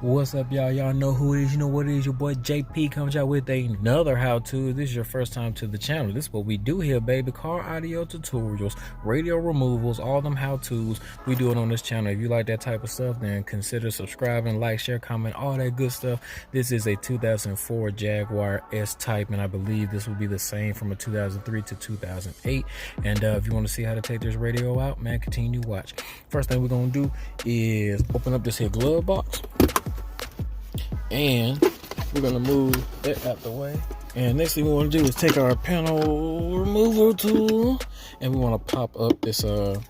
What's up, y'all? Y'all know who it is. You know what it is. Your boy JP comes out with another how-to. If this is your first time to the channel, this is what we do here, baby. Car audio tutorials, radio removals, all them how-tos. We do it on this channel. If you like that type of stuff, then consider subscribing, like, share, comment, all that good stuff. This is a 2004 Jaguar S-Type, and I believe this will be the same from a 2003 to 2008. And if you want to see how to take this radio out, man, continue to watch. First thing we're going to do is open up this here glove box. And we're going to move that out the way. And next thing we want to do is take our panel removal tool and we want to pop up this little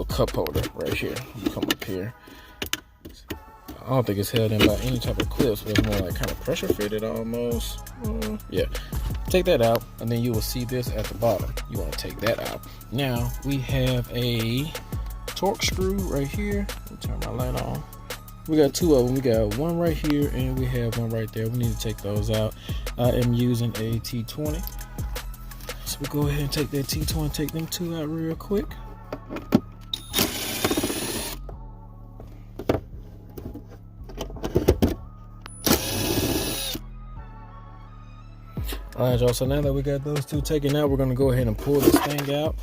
cup holder right here. You come up here. I don't think it's held in by any type of clips, but it's more like kind of pressure fitted almost. Yeah. Take that out and then you will see this at the bottom. You want to take that out. Now we have a torque screw right here. Let me turn my light on. We got two of them. We got one right here and we have one right there. We need to take those out. I am using a T20. So we'll go ahead and take that T20, take them two out real quick. All right, y'all. So now that we got those two taken out, we're going to go ahead and pull this thing out.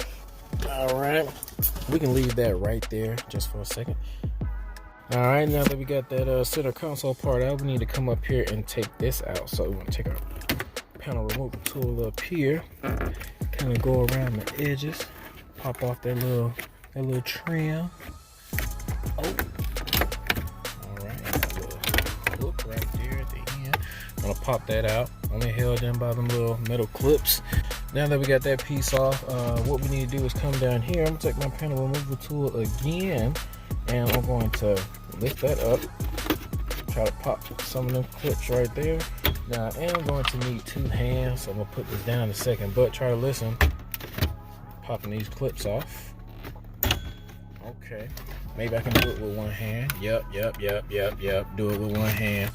All right. We can leave that right there just for a second. All right, now that we got that center console part out, we need to come up here and take this out. So we want to take our panel removal tool up here, kind of go around the edges, pop off that little trim. Oh, all right, that little hook right there at the end. I'm gonna pop that out. Only held in by them little metal clips. Now that we got that piece off, what we need to do is come down here. I'm gonna take my panel removal tool again. And I'm going to lift that up, try to pop some of them clips right there. Now I am going to need two hands, so I'm going to put this down in a second, but try to listen. Popping these clips off. Okay, maybe I can do it with one hand. Yep. Do it with one hand.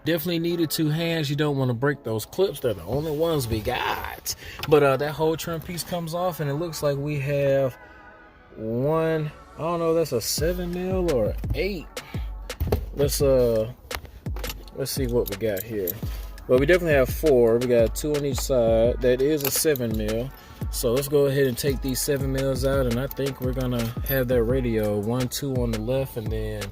Definitely needed two hands. You don't want to break those clips. They're the only ones we got. But that whole trim piece comes off, and it looks like we have one. I don't know, that's a 7 mil or 8. Let's see what we got here. Well, we definitely have 4. We got 2 on each side. That is a 7 mil. So let's go ahead and take these 7 mils out, and I think we're gonna have that radio 1, 2 on the left, and then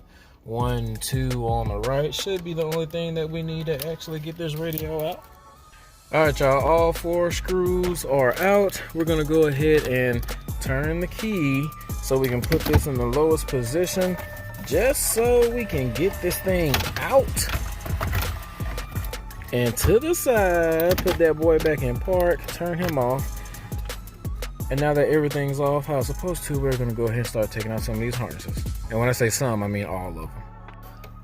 1, 2 on the right. Should be the only thing that we need to actually get this radio out. All right, y'all, all 4 screws are out. We're gonna go ahead and turn the key so we can put this in the lowest position, just so we can get this thing out. And to the side, put that boy back in park, turn him off. And now that everything's off how it's supposed to, we're gonna go ahead and start taking out some of these harnesses. And when I say some, I mean all of them.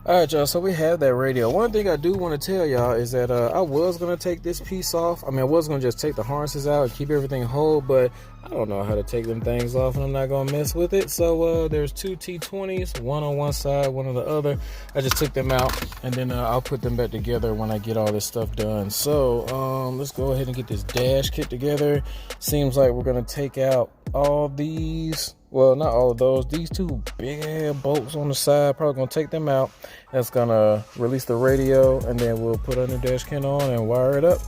All right, y'all, so we have that radio. One thing I do want to tell y'all is that I was going to take this piece off. I mean, I was going to just take the harnesses out and keep everything whole, but I don't know how to take them things off, and I'm not going to mess with it. So there's 2 T20s, one on one side, one on the other. I just took them out, and then I'll put them back together when I get all this stuff done. So let's go ahead and get this dash kit together. Seems like we're going to take out all these. Well, not all of those. These 2 big ass bolts on the side, probably gonna take them out. That's gonna release the radio, and then we'll put our new dash kit on and wire it up.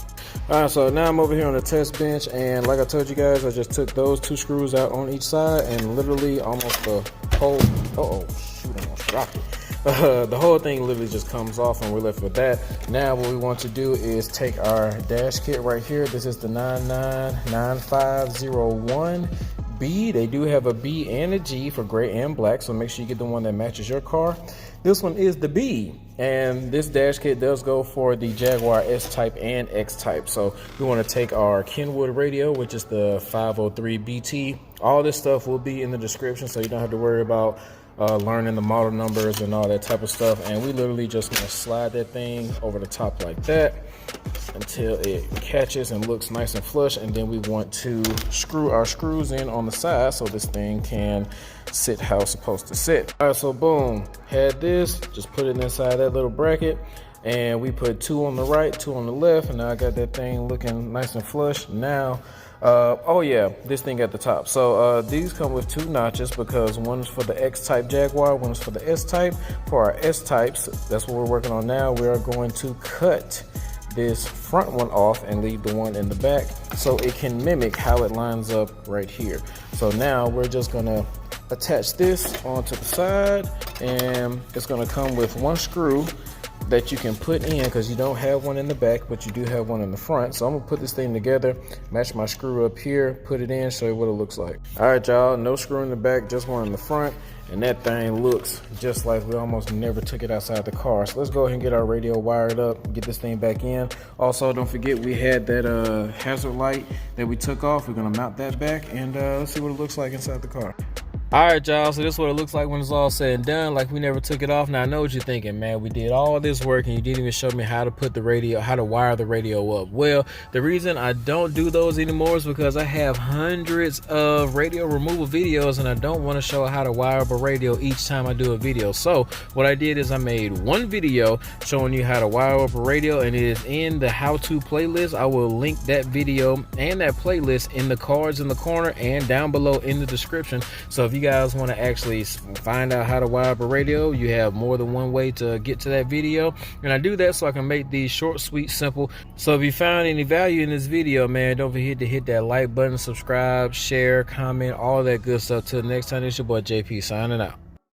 All right, so now I'm over here on the test bench, and like I told you guys, I just took those 2 screws out on each side, and literally almost the whole, shoot, I almost dropped it. The whole thing literally just comes off, and we're left with that. Now what we want to do is take our dash kit right here. This is the 999501. B. They do have a B and a G for gray and black, so make sure you get the one that matches your car. This one is the B, and this dash kit does go for the Jaguar S-Type and X-Type. So we want to take our Kenwood radio, which is the 503 BT. All this stuff will be in the description, so you don't have to worry about learning the model numbers and all that type of stuff. And we literally just want to slide that thing over the top like that until it catches and looks nice and flush, and then we want to screw our screws in on the side so this thing can sit how it's supposed to sit. All right, so boom, had this, just put it inside that little bracket, and we put 2 on the right, 2 on the left, and now I got that thing looking nice and flush. Now Oh yeah, this thing at the top. So these come with 2 notches because one's for the X-type Jaguar, one's for the S-type. For our S-types, that's what we're working on now. We are going to cut this front one off and leave the one in the back so it can mimic how it lines up right here. So now we're just gonna attach this onto the side, and it's gonna come with 1 screw that you can put in because you don't have one in the back, but you do have one in the front. So I'm gonna put this thing together, match my screw up here, put it in, show you what it looks like. All right, y'all, no screw in the back, just one in the front, and that thing looks just like we almost never took it outside the car. So let's go ahead and get our radio wired up, get this thing back in. Also, don't forget we had that hazard light that we took off. We're gonna mount that back, and let's see what it looks like inside the car. All right, y'all, so this is what it looks like when it's all said and done, like we never took it off. Now I know what you're thinking, man, we did all this work and you didn't even show me how to put the radio, how to wire the radio up. Well, the reason I don't do those anymore is because I have hundreds of radio removal videos and I don't want to show how to wire up a radio each time I do a video. So what I did is I made 1 video showing you how to wire up a radio, and it is in the how-to playlist. I will link that video and that playlist in the cards in the corner and down below in the description. So if you guys want to actually find out how to wire up a radio, you have more than one way to get to that video, and I do that so I can make these short, sweet, simple. So if you found any value in this video, man, don't forget to hit that like button, subscribe, share, comment, all that good stuff. Till next time, it's your boy JP signing out.